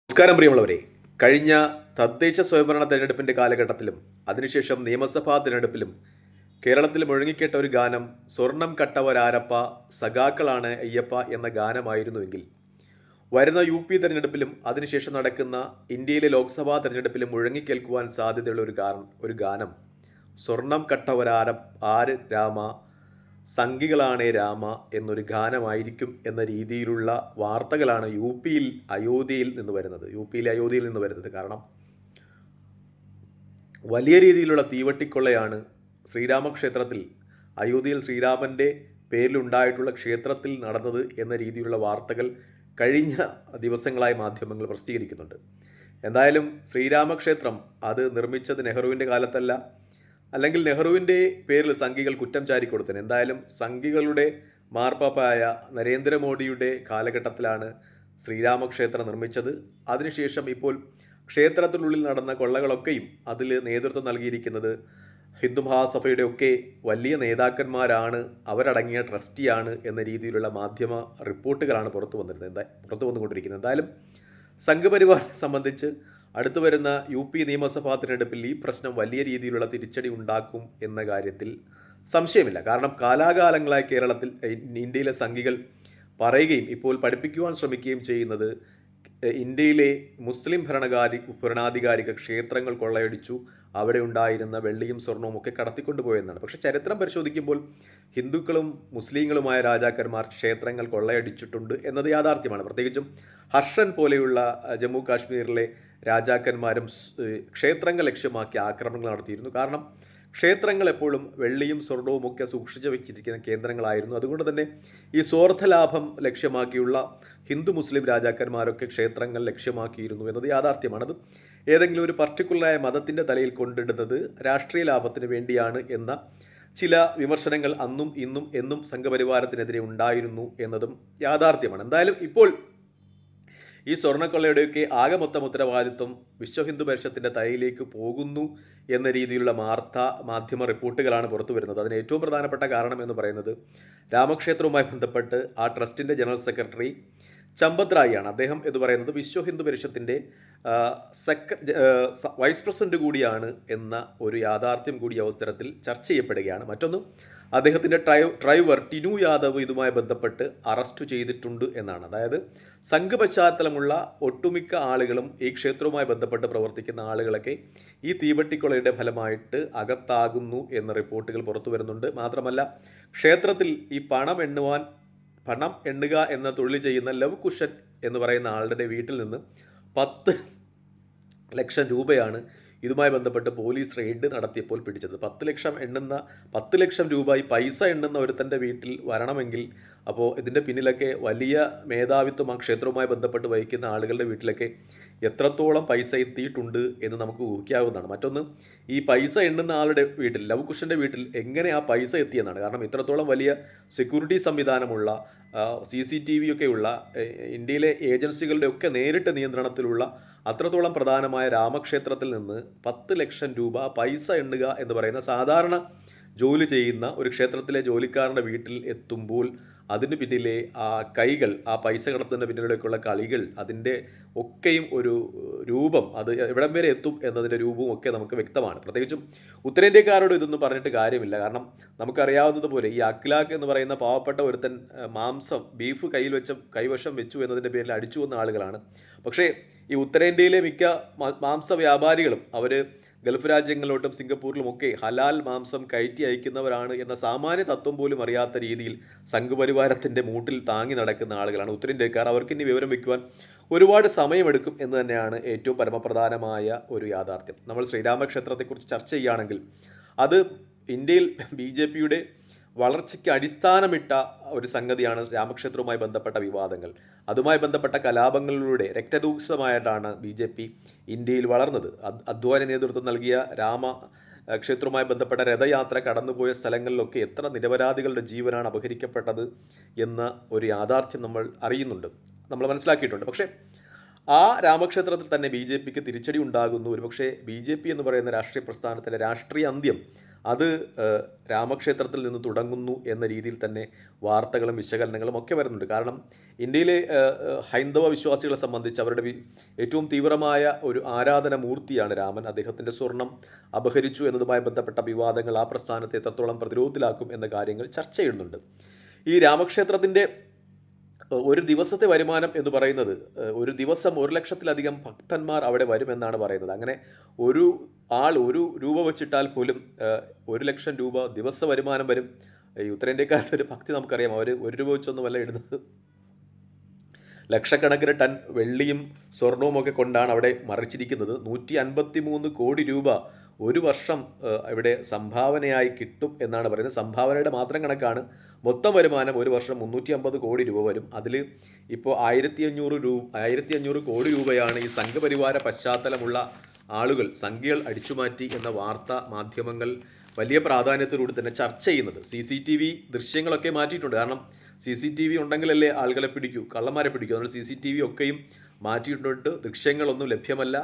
നമസ്കാരം പ്രിയമുള്ളവരെ. കഴിഞ്ഞ തദ്ദേശ സ്വയംഭരണ തെരഞ്ഞെടുപ്പിൻ്റെ കാലഘട്ടത്തിലും അതിനുശേഷം നിയമസഭാ തിരഞ്ഞെടുപ്പിലും കേരളത്തിൽ മുഴങ്ങിക്കേട്ട ഒരു ഗാനം സ്വർണം കട്ടവരാരപ്പ സഖാക്കളാണ് അയ്യപ്പ എന്ന ഗാനമായിരുന്നുവെങ്കിൽ വരുന്ന തെരഞ്ഞെടുപ്പിലും അതിനുശേഷം നടക്കുന്ന ഇന്ത്യയിലെ ലോക്സഭാ തെരഞ്ഞെടുപ്പിലും മുഴങ്ങിക്കേൽക്കുവാൻ സാധ്യതയുള്ള ഒരു ഗാനം സ്വർണം ആര് രാമ സംഘികളാണേ രാമ എന്നൊരു ഗാനമായിരിക്കും എന്ന രീതിയിലുള്ള വാർത്തകളാണ് അയോധ്യയിൽ നിന്ന് വരുന്നത്. കാരണം വലിയ രീതിയിലുള്ള തീവട്ടിക്കൊള്ളയാണ് ശ്രീരാമക്ഷേത്രത്തിൽ, അയോധ്യയിൽ ശ്രീരാമൻ്റെ പേരിലുണ്ടായിട്ടുള്ള ക്ഷേത്രത്തിൽ നടന്നത് എന്ന രീതിയിലുള്ള വാർത്തകൾ കഴിഞ്ഞ ദിവസങ്ങളായി മാധ്യമങ്ങൾ പ്രസിദ്ധീകരിക്കുന്നുണ്ട്. എന്തായാലും ശ്രീരാമക്ഷേത്രം അത് നിർമ്മിച്ചത് നെഹ്റുവിൻ്റെ കാലത്തല്ല, അല്ലെങ്കിൽ നെഹ്റുവിൻ്റെ പേരിൽ സംഘികൾ കുറ്റം ചാരിക്കൊടുത്തത്. എന്തായാലും സംഘികളുടെ മാർപ്പാപ്പായ നരേന്ദ്രമോദിയുടെ കാലഘട്ടത്തിലാണ് ശ്രീരാമക്ഷേത്രം നിർമ്മിച്ചത്. അതിനുശേഷം ഇപ്പോൾ ക്ഷേത്രത്തിനുള്ളിൽ നടന്ന കൊള്ളകളൊക്കെയും അതിൽ നേതൃത്വം നൽകിയിരിക്കുന്നത് ഹിന്ദു മഹാസഭയുടെ ഒക്കെ വലിയ നേതാക്കന്മാരാണ്, അവരടങ്ങിയ ട്രസ്റ്റിയാണ് എന്ന രീതിയിലുള്ള മാധ്യമ റിപ്പോർട്ടുകളാണ് പുറത്തു വന്നുകൊണ്ടിരിക്കുന്നത്. എന്തായാലും സംഘപരിവാറിനെ സംബന്ധിച്ച് അടുത്തു വരുന്ന നിയമസഭാ തിരഞ്ഞെടുപ്പിൽ ഈ പ്രശ്നം വലിയ രീതിയിലുള്ള തിരിച്ചടി ഉണ്ടാക്കും എന്ന കാര്യത്തിൽ സംശയമില്ല. കാരണം കാലാകാലങ്ങളായി ഇന്ത്യയിലെ സംഘികൾ പറയുകയും ഇപ്പോൾ പഠിപ്പിക്കുവാൻ ശ്രമിക്കുകയും ചെയ്യുന്നത് ഇന്ത്യയിലെ മുസ്ലിം ഭരണാധികാരികൾ ക്ഷേത്രങ്ങൾ കൊള്ളയടിച്ചു, അവിടെ ഉണ്ടായിരുന്ന വെള്ളിയും സ്വർണവും ഒക്കെ കടത്തിക്കൊണ്ടുപോയെന്നാണ്. പക്ഷേ ചരിത്രം പരിശോധിക്കുമ്പോൾ ഹിന്ദുക്കളും മുസ്ലിങ്ങളുമായ രാജാക്കന്മാർ ക്ഷേത്രങ്ങൾ കൊള്ളയടിച്ചിട്ടുണ്ട് എന്നത് യാഥാർത്ഥ്യമാണ്. പ്രത്യേകിച്ചും ഹർഷൻ പോലെയുള്ള ജമ്മു കാശ്മീരിലെ രാജാക്കന്മാരും ക്ഷേത്രങ്ങൾ ലക്ഷ്യമാക്കി ആക്രമണങ്ങൾ നടത്തിയിരുന്നു. കാരണം ക്ഷേത്രങ്ങൾ എപ്പോഴും വെള്ളിയും സ്വർണവും ഒക്കെ സൂക്ഷിച്ചു വെച്ചിരിക്കുന്ന കേന്ദ്രങ്ങളായിരുന്നു. അതുകൊണ്ട് തന്നെ ഈ സ്വാർത്ഥലാഭം ലക്ഷ്യമാക്കിയുള്ള ഹിന്ദു മുസ്ലിം രാജാക്കന്മാരൊക്കെ ക്ഷേത്രങ്ങൾ ലക്ഷ്യമാക്കിയിരുന്നു എന്നത് യാഥാർത്ഥ്യമാണ്. അത് ഏതെങ്കിലും ഒരു പർട്ടിക്കുലറായ മതത്തിൻ്റെ തലയിൽ കൊണ്ടിടുന്നത് രാഷ്ട്രീയ ലാഭത്തിന് വേണ്ടിയാണ് എന്ന ചില വിമർശനങ്ങൾ അന്നും ഇന്നും എന്നും സംഘപരിവാരത്തിനെതിരെ ഉണ്ടായിരുന്നു എന്നതും യാഥാർത്ഥ്യമാണ്. എന്തായാലും ഇപ്പോൾ ഈ സ്വർണ്ണക്കൊള്ളയുടെയൊക്കെ ആകെ മൊത്തം ഉത്തരവാദിത്വം വിശ്വ ഹിന്ദു പരിഷത്തിൻ്റെ തലയിലേക്ക് പോകുന്നു എന്ന രീതിയിലുള്ള മാധ്യമ റിപ്പോർട്ടുകളാണ് പുറത്തു വരുന്നത്. അതിന് ഏറ്റവും പ്രധാനപ്പെട്ട കാരണം എന്ന് പറയുന്നത് രാമക്ഷേത്രവുമായി ബന്ധപ്പെട്ട് ആ ട്രസ്റ്റിൻ്റെ ജനറൽ സെക്രട്ടറി ചമ്പത് റായിയാണ്. അദ്ദേഹം എന്ന് പറയുന്നത് വിശ്വ ഹിന്ദു പരിഷത്തിൻ്റെ വൈസ് പ്രസിഡന്റ് കൂടിയാണ് എന്ന ഒരു യാഥാർത്ഥ്യം കൂടി അവസരത്തിൽ ചർച്ച ചെയ്യപ്പെടുകയാണ്. മറ്റൊന്ന്, അദ്ദേഹത്തിൻ്റെ ഡ്രൈവർ ടിനു യാദവ് ഇതുമായി ബന്ധപ്പെട്ട് അറസ്റ്റ് ചെയ്തിട്ടുണ്ട് എന്നാണ്. അതായത് സംഘപശ്ചാത്തലമുള്ള ഒട്ടുമിക്ക ആളുകളും ഈ ക്ഷേത്രവുമായി ബന്ധപ്പെട്ട് പ്രവർത്തിക്കുന്ന ആളുകളൊക്കെ ഈ തീവട്ടിക്കൊള്ളയുടെ ഫലമായിട്ട് അകത്താകുന്നു എന്ന റിപ്പോർട്ടുകൾ പുറത്തു വരുന്നുണ്ട്. മാത്രമല്ല ക്ഷേത്രത്തിൽ ഈ പണം എണ്ണുക എന്ന തൊഴിൽ ചെയ്യുന്ന ലവ് കുഷൻ എന്ന് പറയുന്ന ആളുടെ വീട്ടിൽ നിന്ന് 10 ലക്ഷം രൂപയാണ് ഇതുമായി ബന്ധപ്പെട്ട് പോലീസ് റെയ്ഡ് നടത്തിയപ്പോൾ പിടിച്ചത്. 10 ലക്ഷം രൂപ ഈ പൈസ എണ്ണുന്ന ഒരുത്തൻ്റെ വീട്ടിൽ വരണമെങ്കിൽ അപ്പോൾ ഇതിൻ്റെ പിന്നിലൊക്കെ വലിയ മേധാവിത്വം ആ ക്ഷേത്രവുമായി ബന്ധപ്പെട്ട് വഹിക്കുന്ന ആളുകളുടെ വീട്ടിലൊക്കെ എത്രത്തോളം പൈസ എത്തിയിട്ടുണ്ട് എന്ന് നമുക്ക് ഊഹിക്കാവുന്നതാണ്. മറ്റൊന്ന്, ഈ പൈസ എണ്ണുന്ന ആളുടെ വീട്ടിൽ, ലവ് കുഷൻ്റെ വീട്ടിൽ എങ്ങനെ ആ പൈസ എത്തിയെന്നാണ്. കാരണം ഇത്രത്തോളം വലിയ സെക്യൂരിറ്റി സംവിധാനമുള്ള CCTV ഒക്കെയുള്ള ഇന്ത്യയിലെ ഏജൻസികളുടെ ഒക്കെ നേരിട്ട് നിയന്ത്രണത്തിലുള്ള അത്രത്തോളം പ്രധാനമായ രാമക്ഷേത്രത്തിൽ നിന്ന് 10 ലക്ഷം രൂപ പൈസ എണ്ണുക എന്ന് പറയുന്ന സാധാരണ ജോലി ചെയ്യുന്ന ഒരു ക്ഷേത്രത്തിലെ ജോലിക്കാരൻ്റെ വീട്ടിൽ എത്തുമ്പോൾ അതിന് പിന്നിലെ ആ കൈകൾ, ആ പൈസ കടത്തുന്നതിൻ്റെ പിന്നിലേക്കുള്ള കളികൾ, അതിൻ്റെ ഒക്കെയും ഒരു രൂപം, അത് എവിടം വരെ എത്തും എന്നതിൻ്റെ രൂപവും ഒക്കെ നമുക്ക് വ്യക്തമാണ്. പ്രത്യേകിച്ചും ഉത്തരേന്ത്യക്കാരോട് ഇതൊന്നും പറഞ്ഞിട്ട് കാര്യമില്ല. കാരണം നമുക്കറിയാവുന്നതുപോലെ ഈ അഖ്ലാഖ് എന്ന് പറയുന്ന പാവപ്പെട്ട ഒരുത്തൻ ബീഫ് കൈവശം വെച്ചു എന്നതിൻ്റെ പേരിൽ അടിച്ചു വന്ന ആളുകളാണ്. പക്ഷേ ഈ ഉത്തരേന്ത്യയിലെ മിക്ക മാംസ വ്യാപാരികളും അവർ ഗൾഫ് രാജ്യങ്ങളിലോട്ടും സിംഗപ്പൂരിലുമൊക്കെ ഹലാൽ മാംസം കയറ്റി അയക്കുന്നവരാണ് എന്ന സാമാന്യ തത്വം പോലും അറിയാത്ത രീതിയിൽ സംഘപരിവാരത്തിൻ്റെ മൂട്ടിൽ താങ്ങി നടക്കുന്ന ആളുകളാണ് ഉത്തരേന്ത്യക്കാർ. അവർക്കിനി വിവരം വയ്ക്കുവാൻ ഒരുപാട് സമയമെടുക്കും എന്ന് തന്നെയാണ് ഏറ്റവും പരമപ്രധാനമായ ഒരു യാഥാർത്ഥ്യം. നമ്മൾ ശ്രീരാമക്ഷേത്രത്തെക്കുറിച്ച് ചർച്ച ചെയ്യുകയാണെങ്കിൽ അത് ഇന്ത്യയിൽ BJPയുടെ വളർച്ചയ്ക്ക് അടിസ്ഥാനമിട്ട ഒരു സംഗതിയാണ് രാമക്ഷേത്രവുമായി ബന്ധപ്പെട്ട വിവാദങ്ങൾ. അതുമായി ബന്ധപ്പെട്ട കലാപങ്ങളിലൂടെ രക്തരൂക്ഷമായിട്ടാണ് BJP ഇന്ത്യയിൽ വളർന്നത്. അദ്വാനി നേതൃത്വം നൽകിയ ക്ഷേത്രവുമായി ബന്ധപ്പെട്ട രഥയാത്ര കടന്നുപോയ സ്ഥലങ്ങളിലൊക്കെ എത്ര നിരപരാധികളുടെ ജീവനാണ് അപഹരിക്കപ്പെട്ടത് എന്ന ഒരു യാഥാർത്ഥ്യം നമ്മൾ മനസ്സിലാക്കിയിട്ടുണ്ട്. പക്ഷേ ആ രാമക്ഷേത്രത്തിൽ തന്നെ ബി ജെ പിക്ക് തിരിച്ചടി ഉണ്ടാകുന്നു. ഒരുപക്ഷെ ബി ജെ പി എന്ന് പറയുന്ന രാഷ്ട്രീയ പ്രസ്ഥാനത്തിൻ്റെ രാഷ്ട്രീയ അന്ത്യം അത് രാമക്ഷേത്രത്തിൽ നിന്ന് തുടങ്ങുന്നു എന്ന രീതിയിൽ തന്നെ വാർത്തകളും വിശകലനങ്ങളും ഒക്കെ വരുന്നുണ്ട്. കാരണം ഇന്ത്യയിലെ ഹൈന്ദവ വിശ്വാസികളെ സംബന്ധിച്ച് അവരുടെ ഏറ്റവും തീവ്രമായ ഒരു ആരാധന മൂർത്തിയാണ് രാമൻ. അദ്ദേഹത്തിൻ്റെ സ്വർണം അപഹരിച്ചു എന്നതുമായി ബന്ധപ്പെട്ട വിവാദങ്ങൾ ആ പ്രസ്ഥാനത്തെ എത്രത്തോളം പ്രതിരോധത്തിലാക്കും എന്ന കാര്യങ്ങൾ ചർച്ച ചെയ്യുന്നുണ്ട്. ഈ രാമക്ഷേത്രത്തിൻ്റെ ഒരു ദിവസത്തെ വരുമാനം എന്ന് പറയുന്നത് ഒരു ദിവസം 1,00,000-ലധികം ഭക്തന്മാർ അവിടെ വരുമെന്നാണ് പറയുന്നത്. അങ്ങനെ ഒരു ആൾ 1 രൂപ വെച്ചിട്ടാൽ പോലും 1,00,000 രൂപ ദിവസ വരുമാനം വരും. ഈ ഉത്തരേന്ത്യക്കാരുടെ ഒരു ഭക്തി നമുക്കറിയാം. അവർ 1 രൂപ വെച്ചൊന്നുമല്ല ഇടുന്നത്. ലക്ഷക്കണക്കിന് ടൺ വെള്ളിയും സ്വർണവും ഒക്കെ കൊണ്ടാണ് അവിടെ മറിച്ചിരിക്കുന്നത്. 153 കോടി രൂപ ഒരു വർഷം ഇവിടെ സംഭാവനയായി കിട്ടും എന്നാണ് പറയുന്നത്. സംഭാവനയുടെ മാത്രം കണക്കാണ്. മൊത്തം വരുമാനം ഒരു വർഷം 350 കോടി രൂപ വരും. അതിൽ ഇപ്പോൾ 1,500 കോടി രൂപയാണ് ഈ സംഘപരിവാര പശ്ചാത്തലമുള്ള ആളുകൾ, സംഖ്യകൾ അടിച്ചുമാറ്റി എന്ന വാർത്താ മാധ്യമങ്ങൾ വലിയ പ്രാധാന്യത്തോടുകൂടി തന്നെ ചർച്ച ചെയ്യുന്നത്. CCTV ദൃശ്യങ്ങളൊക്കെ മാറ്റിയിട്ടുണ്ട്. കാരണം CCTV ഉണ്ടെങ്കിലല്ലേ ആളുകളെ പിടിക്കൂ, കള്ളന്മാരെ പിടിക്കൂ. അതുകൊണ്ട് CCTV ഒക്കെയും മാറ്റിയിട്ടുണ്ട്. ദൃശ്യങ്ങളൊന്നും ലഭ്യമല്ല.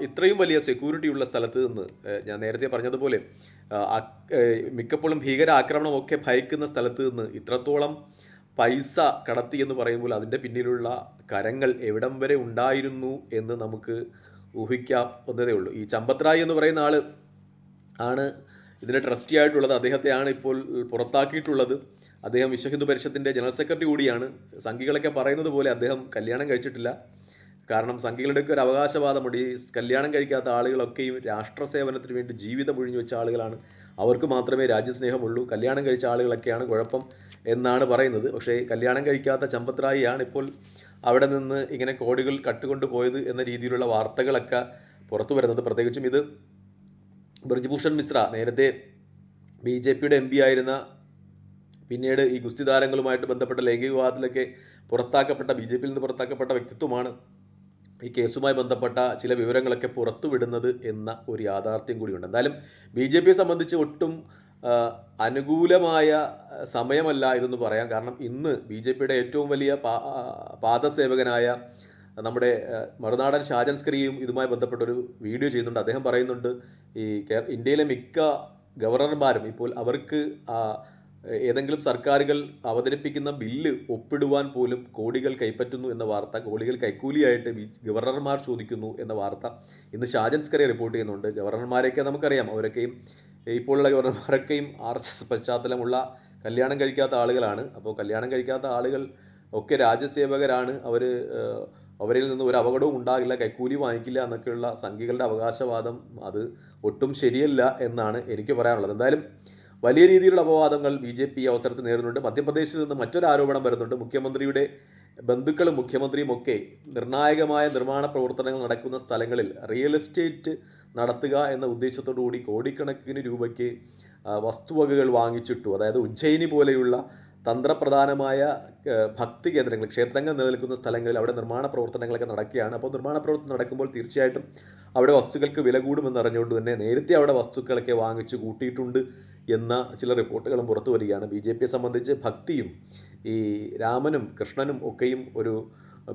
ഇത്രയും വലിയ സെക്യൂരിറ്റി ഉള്ള സ്ഥലത്ത് നിന്ന്, ഞാൻ നേരത്തെ പറഞ്ഞതുപോലെ മിക്കപ്പോഴും ഭീകര ആക്രമണമൊക്കെ ഭയക്കുന്ന സ്ഥലത്ത് നിന്ന് ഇത്രത്തോളം പൈസ കടത്തി എന്ന് പറയുമ്പോൾ അതിൻ്റെ പിന്നിലുള്ള കരങ്ങൾ എവിടം വരെ ഉണ്ടായിരുന്നു എന്ന് നമുക്ക് ഊഹിക്കാവുന്നതേ ഉള്ളൂ. ഈ ചമ്പത് റായ് എന്ന് പറയുന്ന ആൾ ആണ് ഇതിൻ്റെ ട്രസ്റ്റി ആയിട്ടുള്ളത്. അദ്ദേഹത്തെയാണ് ഇപ്പോൾ പുറത്താക്കിയിട്ടുള്ളത്. അദ്ദേഹം വിശ്വ ഹിന്ദു പരിഷത്തിൻ്റെ ജനറൽ സെക്രട്ടറി കൂടിയാണ്. സംഘികളൊക്കെ പറയുന്നത് പോലെ അദ്ദേഹം കല്യാണം കഴിച്ചിട്ടില്ല. കാരണം സംഘികളുടെയൊക്കെ ഒരു അവകാശവാദമുണ്ട്. ഈ കല്യാണം കഴിക്കാത്ത ആളുകളൊക്കെയും രാഷ്ട്ര സേവനത്തിന് വേണ്ടി ജീവിതം ഒഴിഞ്ഞു വെച്ച ആളുകളാണ്. അവർക്ക് മാത്രമേ രാജ്യസ്നേഹമുള്ളൂ. കല്യാണം കഴിച്ച ആളുകളൊക്കെയാണ് കുഴപ്പം എന്നാണ് പറയുന്നത്. പക്ഷേ കല്യാണം കഴിക്കാത്ത ചമ്പത് റായിയാണ് ഇപ്പോൾ അവിടെ നിന്ന് ഇങ്ങനെ കോടികൾ കട്ടുകൊണ്ട് പോയത് എന്ന രീതിയിലുള്ള വാർത്തകളൊക്കെ പുറത്തു വരുന്നത്. പ്രത്യേകിച്ചും ഇത് ബ്രിജ്ഭൂഷൺ മിശ്ര, നേരത്തെ BJPയുടെ MP ആയിരുന്ന, പിന്നീട് ഈ ഗുസ്തി താരങ്ങളുമായിട്ട് ബന്ധപ്പെട്ട ലൈംഗിക വിവാദത്തിലൊക്കെ പുറത്താക്കപ്പെട്ട, BJPയിൽ നിന്ന് പുറത്താക്കപ്പെട്ട വ്യക്തിത്വമാണ് ഈ കേസുമായി ബന്ധപ്പെട്ട ചില വിവരങ്ങളൊക്കെ പുറത്തുവിടുന്നത് എന്ന ഒരു യാഥാർത്ഥ്യം കൂടിയുണ്ട്. എന്തായാലും BJPയെ സംബന്ധിച്ച് ഒട്ടും അനുകൂലമായ സമയമല്ല ഇതെന്ന് പറയാം. കാരണം ഇന്ന് BJPയുടെ ഏറ്റവും വലിയ പാദസേവകനായ നമ്മുടെ മറുനാടൻ ഷാജൻസ്കറിയും ഇതുമായി ബന്ധപ്പെട്ടൊരു വീഡിയോ ചെയ്യുന്നുണ്ട്. അദ്ദേഹം പറയുന്നുണ്ട്, ഈ ഇന്ത്യയിലെ മിക്ക ഗവർണർമാരും ഇപ്പോൾ അവർക്ക് ഏതെങ്കിലും സർക്കാരുകൾ അവതരിപ്പിക്കുന്ന ബില്ല് ഒപ്പിടുവാൻ പോലും കോടികൾ കൈപ്പറ്റുന്നു എന്ന വാർത്ത, കോടികൾ കൈക്കൂലിയായിട്ട് ഗവർണർമാർ ചോദിക്കുന്നു എന്ന വാർത്ത ഇന്ന് ഷാജൻസ്കറി റിപ്പോർട്ട് ചെയ്യുന്നുണ്ട്. ഗവർണർമാരെയൊക്കെ നമുക്കറിയാം, അവരൊക്കെയും ഇപ്പോഴുള്ള ഗവർണർമാരൊക്കെയും RSS പശ്ചാത്തലമുള്ള കല്യാണം കഴിക്കാത്ത ആളുകളാണ്. അപ്പോൾ കല്യാണം കഴിക്കാത്ത ആളുകൾ ഒക്കെ രാജ്യസേവകരാണ്. അവരിൽ നിന്ന് ഒരു അപകടവും ഉണ്ടാകില്ല, കൈക്കൂലി വാങ്ങിക്കില്ല എന്നൊക്കെയുള്ള സംഘികളുടെ അവകാശവാദം അത് ഒട്ടും ശരിയല്ല എന്നാണ് എനിക്ക് പറയാനുള്ളത്. എന്തായാലും വലിയ രീതിയിലുള്ള അപവാദങ്ങൾ BJP അവസരത്തിൽ നേരിടുന്നുണ്ട്. മധ്യപ്രദേശിൽ നിന്ന് മറ്റൊരു ആരോപണം വരുന്നുണ്ട്. മുഖ്യമന്ത്രിയുടെ ബന്ധുക്കളും മുഖ്യമന്ത്രിയും ഒക്കെ നിർണായകമായ നിർമ്മാണ പ്രവർത്തനങ്ങൾ നടക്കുന്ന സ്ഥലങ്ങളിൽ റിയൽ എസ്റ്റേറ്റ് നടത്തുക എന്ന ഉദ്ദേശത്തോടു കൂടി കോടിക്കണക്കിന് രൂപയ്ക്ക് വസ്തുവകകൾ വാങ്ങിച്ചിട്ടു. അതായത് ഉജ്ജയിനി പോലെയുള്ള തന്ത്രപ്രധാനമായ ഭക്തി കേന്ദ്രങ്ങൾ, ക്ഷേത്രങ്ങൾ നിലനിൽക്കുന്ന സ്ഥലങ്ങളിൽ അവിടെ നിർമ്മാണ പ്രവർത്തനങ്ങളൊക്കെ നടക്കുകയാണ്. അപ്പോൾ നിർമ്മാണ പ്രവർത്തനം നടക്കുമ്പോൾ തീർച്ചയായിട്ടും അവിടെ വസ്തുക്കൾക്ക് വില കൂടുമെന്ന് അറിഞ്ഞുകൊണ്ട് തന്നെ നേരത്തെ അവിടെ വസ്തുക്കളൊക്കെ വാങ്ങിച്ച് കൂട്ടിയിട്ടുണ്ട് എന്ന ചില റിപ്പോർട്ടുകളും പുറത്തു വരികയാണ്. BJPയെ സംബന്ധിച്ച് ഭക്തിയും ഈ രാമനും കൃഷ്ണനും ഒക്കെയും ഒരു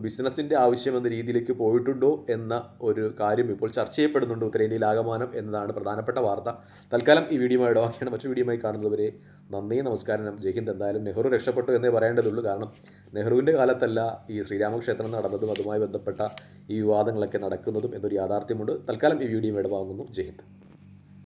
ബിസിനസ്സിൻ്റെ ആവശ്യമെന്ന രീതിയിലേക്ക് പോയിട്ടുണ്ടോ എന്ന ഒരു കാര്യം ഇപ്പോൾ ചർച്ച ചെയ്യപ്പെടുന്നുണ്ട് ഉത്തരേന്ത്യയിൽ ആകമാനം എന്നതാണ് പ്രധാനപ്പെട്ട വാർത്ത. തൽക്കാലം ഈ വീഡിയോയുമായി ഇടവാക്കിയാണ്. മറ്റു വീഡിയോയുമായി കാണുന്നവരെ നന്ദി, നമസ്കാരം, ജയ് ഹിന്ദ്. എന്തായാലും നെഹ്റു രക്ഷപ്പെട്ടു എന്നേ പറയേണ്ടതുള്ളൂ. കാരണം നെഹ്റുവിൻ്റെ കാലത്തല്ല ഈ ശ്രീരാമക്ഷേത്രം നടന്നതും അതുമായി ബന്ധപ്പെട്ട ഈ വിവാദങ്ങളൊക്കെ നടക്കുന്നതും എന്നൊരു യാഥാർത്ഥ്യമുണ്ട്. തൽക്കാലം ഈ വീഡിയോ ഇടവാങ്ങുന്നു. ജയ് ഹിന്ദ്.